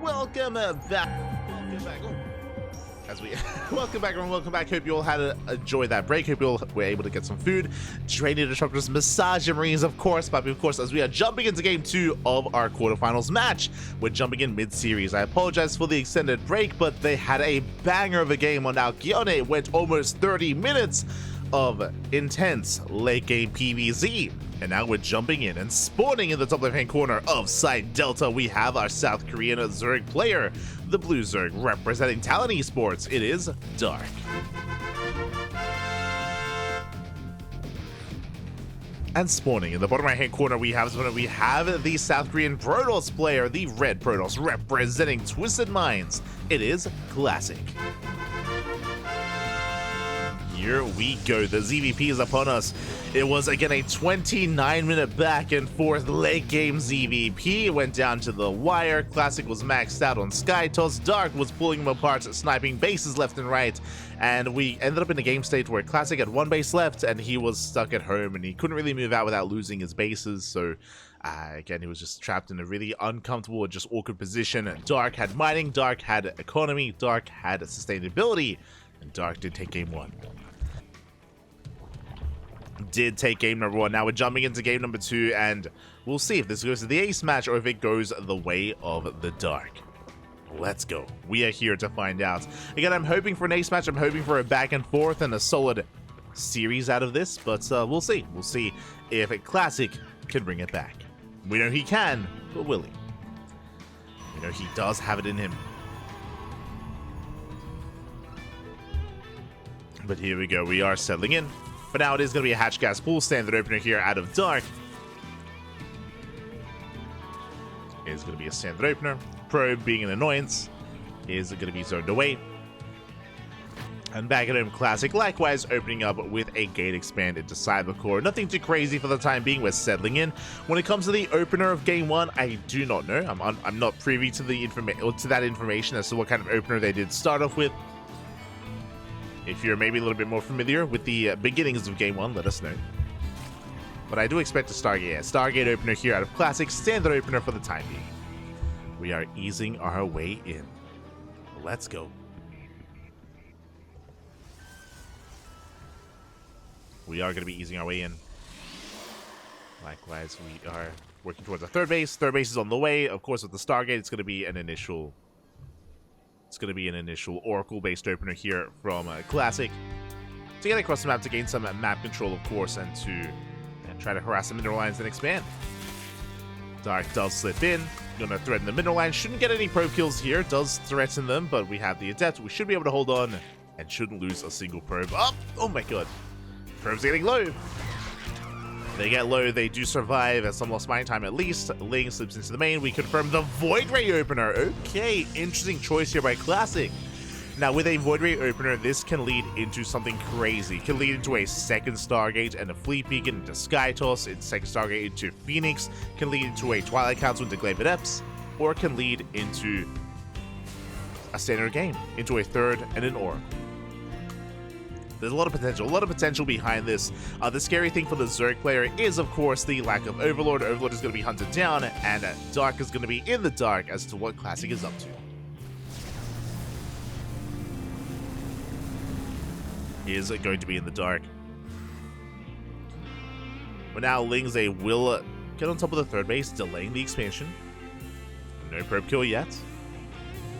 welcome back. Welcome back, everyone. Welcome back. Hope you all had enjoyed that break. Hope you all were able to get some food, training instructors, massage marines, of course. But of course, as we are jumping into game 2 of our quarterfinals match, we're jumping in mid-series. I apologize for the extended break, but they had a banger of a game on Alkione. It went almost 30 minutes of intense late game PvZ. And now we're jumping in and spawning in the top left-hand corner of Site Delta. We have our South Korean Zerg player, the Blue Zerg, representing Talent Esports. It is Dark. And spawning in the bottom right-hand corner, we have the South Korean Protoss player, the Red Protoss, representing Twisted Minds. It is Classic. Here we go. The ZVP is upon us. It was again a 29-minute back and forth late game ZVP. It went down to the wire. Classic was maxed out on Skytoss. Dark was pulling him apart, sniping bases left and right. And we ended up in a game state where Classic had one base left and he was stuck at home and he couldn't really move out without losing his bases. So again, he was just trapped in a really uncomfortable, just awkward position. Dark had mining, Dark had economy, Dark had sustainability, and Dark did take game 1. Did take game number 1. Now we're jumping into game number 2, and we'll see if this goes to the ace match or if it goes the way of the Dark. Let's go. We are here to find out. Again, I'm hoping for an ace match. I'm hoping for a back and forth and a solid series out of this, but we'll see. We'll see if Classic can bring it back. We know he can, but will he? We know he does have it in him. But here we go. We are settling in. For now, it is going to be a hatch gas pool standard opener here out of Dark. It is going to be a standard opener. Probe, being an annoyance, is going to be zoned away. And back at home, Classic likewise opening up with a gate expand into Cybercore. Nothing too crazy for the time being. We're settling in. When it comes to the opener of game 1, I do not know. I'm not privy to the that information as to what kind of opener they did start off with. If you're maybe a little bit more familiar with the beginnings of Game 1, let us know. But I do expect a Stargate opener here out of Classic, standard opener for the time being. We are easing our way in. Let's go. We are going to be easing our way in. Likewise, we are working towards a third base. Third base is on the way. Of course, with the Stargate, it's going to be an initial... Oracle-based opener here from Classic to get across the map to gain some map control, of course, and to try to harass the mineral lines and expand. Dark does slip in, gonna threaten the mineral line. Shouldn't get any probe kills here, does threaten them, but we have the Adept. We should be able to hold on and shouldn't lose a single probe. Oh my god. Probe's getting low. They get low, they do survive, some lost mining time at least. Ling slips into the main. We confirm the Void Ray opener. Okay, interesting choice here by Classic. Now, with a Void Ray opener, this can lead into something crazy. It can lead into a second Stargate and a Fleet Beacon into Skytoss, its second Stargate into Phoenix, can lead into a Twilight Council into Glaive Adepts, or can lead into a standard game, into a third and an Oracle. There's a lot of potential behind this. The scary thing for the Zerg player is, of course, the lack of Overlord. Overlord is going to be hunted down, and Dark is going to be in the dark as to what Classic is up to. He is going to be in the dark. But now Lingze will get on top of the third base, delaying the expansion. No probe kill yet.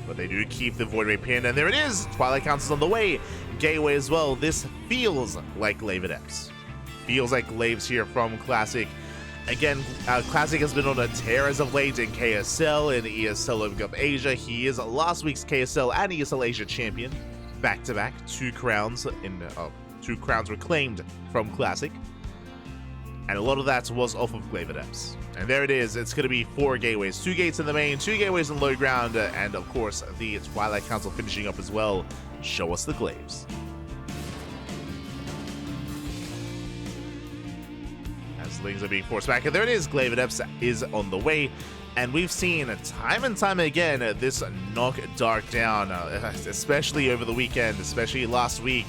But they do keep the Void Ray pinned, and there it is! Twilight Council's on the way. Gateway as well. This feels like Glaive Adepts. Feels like Glaives here from Classic. Again, Classic has been on a tear as of late in KSL, in ESL Open Cup Asia. He is last week's KSL and ESL Asia champion. Back-to-back. 2 crowns reclaimed from Classic. And a lot of that was off of Glaive Adepts. And there it is. It's going to be 4 gateways. 2 gates in the main, 2 gateways in low ground, and of course the Twilight Council finishing up as well. Show us the Glaives. As Lings are being forced back, and there it is. Glaive Adepts is on the way. And we've seen time and time again this knock Dark down, especially over the weekend, especially last week.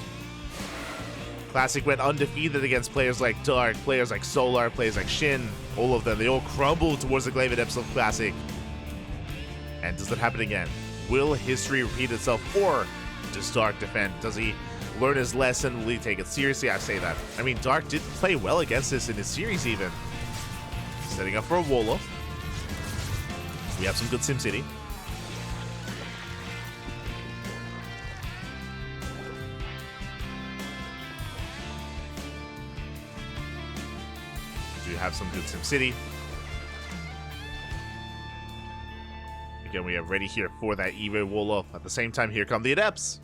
Classic went undefeated against players like Dark, players like Solar, players like Shin, all of them. They all crumbled towards the Glaive Adepts of Classic. And does it happen again? Will history repeat itself, or does Dark defend? Does he learn his lesson? Will he take it seriously? I say that. I mean, Dark did play well against this in his series even. Setting up for a wall-off. We have some good SimCity. We do have some good SimCity. Again, we are ready here for that Evo wall-off. At the same time, here come the Adepts.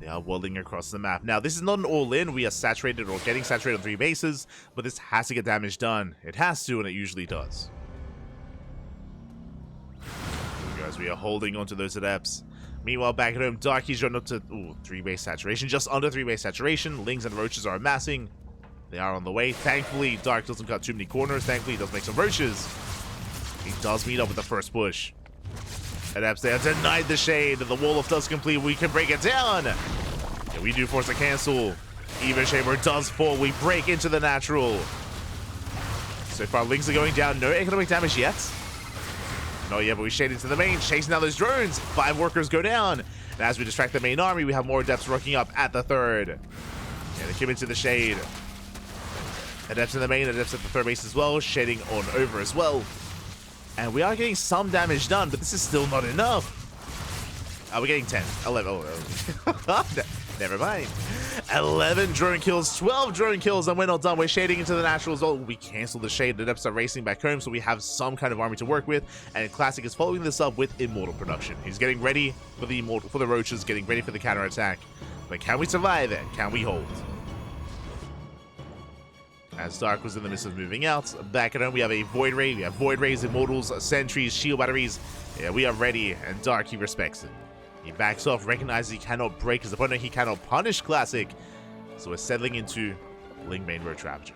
They are walling across the map. Now, this is not an all-in. We are saturated or getting saturated on 3 bases, but this has to get damage done. It has to, and it usually does. Guys, we are holding onto those Adepts. Meanwhile, back at home, Darky's run up to 3-base saturation. Just under 3-base saturation. Lings and Roaches are amassing. They are on the way. Thankfully, Dark doesn't cut too many corners. Thankfully, he does make some Roaches. He does meet up with the first push. Adepts, they have denied the shade. The wall-off does complete. We can break it down. And we do force a cancel. Evo Chamber does fall. We break into the natural. So far, Lings are going down. No economic damage yet. Not yet, but we shade into the main. Chasing down those drones. 5 workers go down. And as we distract the main army, we have more Adepts rocking up at the third. And they come into the shade. Adepts in the main. Adepts at the third base as well. Shading on over as well. And we are getting some damage done, but this is still not enough. We're getting 10, 11. Oh. Never mind. 11 drone kills, 12 drone kills, and we're not done. We're shading into the natural as well. We cancel the shade. The Adepts are racing back home, so we have some kind of army to work with. And Classic is following this up with Immortal production. He's getting ready for the Roaches, getting ready for the counterattack. But can we survive it? Can we hold? As Dark was in the midst of moving out. Back at home, we have a Void Ray. We have Void Rays, Immortals, Sentries, Shield Batteries. Yeah, we are ready, and Dark, he respects it. He backs off, recognizes he cannot break his opponent. He cannot punish Classic. So we're settling into Ling main Roach Raptor.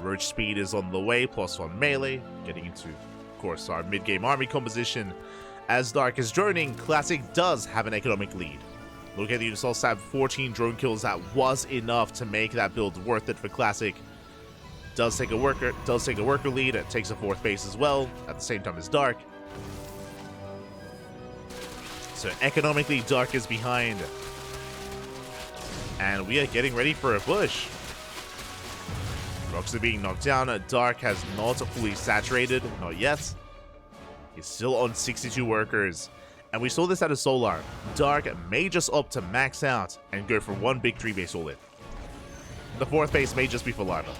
Roach speed is on the way, +1 melee. Getting into, of course, our mid-game army composition. As Dark is droning, Classic does have an economic lead. Look at the Unisoul Stab, 14 drone kills. That was enough to make that build worth it for Classic. Does take a worker lead. It takes a 4th base as well, at the same time as Dark. So economically, Dark is behind. And we are getting ready for a push. Rocks are being knocked down. Dark has not fully saturated, not yet. He's still on 62 workers. And we saw this out of Solar. Dark may just opt to max out and go for 1 big 3-base all-in. The 4th base may just be for Larva.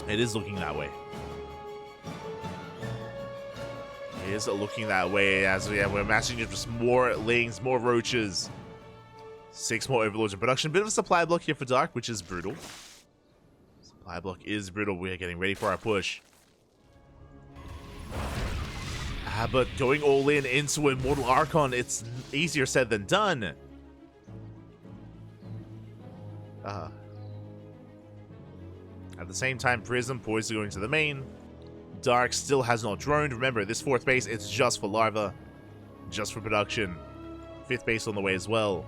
It is looking that way. It is looking that way as we're matching it with more Lings, more Roaches. 6 more Overlords in production. Bit of a supply block here for Dark, which is brutal. Supply block is brutal. We are getting ready for our push. But going all in into Immortal Archon, it's easier said than done. At the same time, Prism poised to go into the main. Dark still has not droned. Remember, this 4th base, it's just for Larva. Just for production. 5th base on the way as well.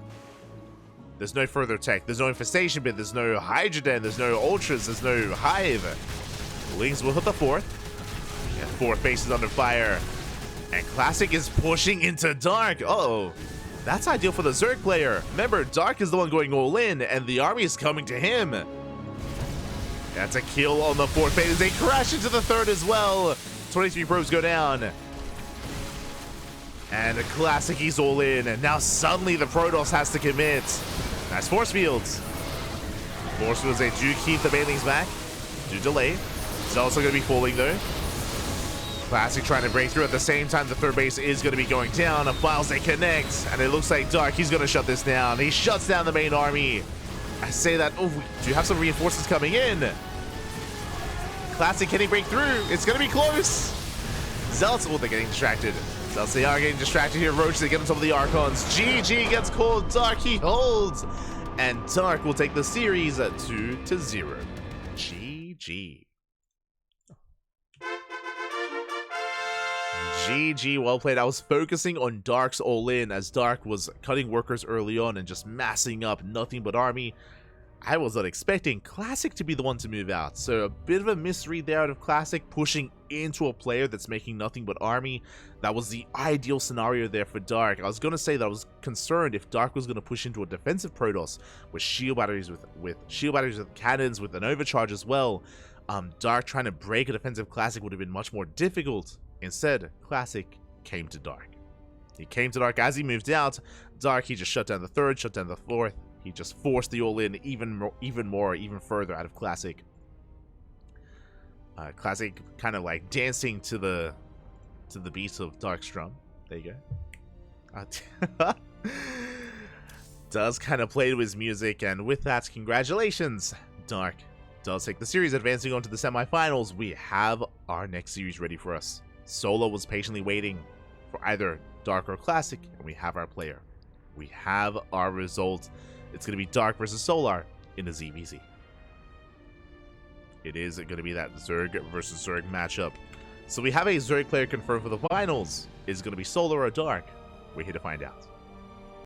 There's no further tech. There's no Infestation Bit. There's no Hydroden. There's no Ultras. There's no Hive. Lings will hit the 4th. Yeah, 4th base is under fire. And Classic is pushing into Dark. Uh-oh. That's ideal for the Zerg player. Remember, Dark is the one going all in, and the army is coming to him. That's a kill on the 4th base. They crash into the 3rd as well. 23 probes go down. And Classic, he's all in. And now suddenly the Protoss has to commit. Nice Force Fields. Force Fields, they do keep the Banelings back. Do delay. It's also going to be falling though. Classic trying to break through. At the same time, the 3rd base is going to be going down. Files, they connect. And it looks like Dark, he's going to shut this down. He shuts down the main army. I say that, we do have some reinforcements coming in. Classic, can he break through? It's going to be close. Zealots, they're getting distracted. Zealots, they are getting distracted here. Roach, they get on top of the Archons. GG gets called. Dark, he holds. And Dark will take the series 2-0. GG. GG, well played. I was focusing on Dark's all-in as Dark was cutting workers early on and just massing up nothing but army. I was not expecting Classic to be the one to move out. So a bit of a misread there out of Classic, pushing into a player that's making nothing but army. That was the ideal scenario there for Dark. I was going to say that I was concerned if Dark was going to push into a defensive Protoss with shield batteries, with shield batteries, with cannons, with an overcharge as well. Dark trying to break a defensive Classic would have been much more difficult. Instead, Classic came to Dark. He came to Dark as he moved out. Dark, he just shut down the third, shut down the fourth. He just forced the all-in even further out of Classic. Classic kind of like dancing to the beat of Dark's drum. There you go. Does kind of play to his music, and with that, congratulations, Dark does take the series, advancing on to the semifinals. We have our next series ready for us. Solo was patiently waiting for either Dark or Classic, and we have our player. We have our result. It's going to be Dark versus Solar in the ZVZ. It is going to be that Zerg versus Zerg matchup. So we have a Zerg player confirmed for the finals. Is it going to be Solar or Dark? We're here to find out.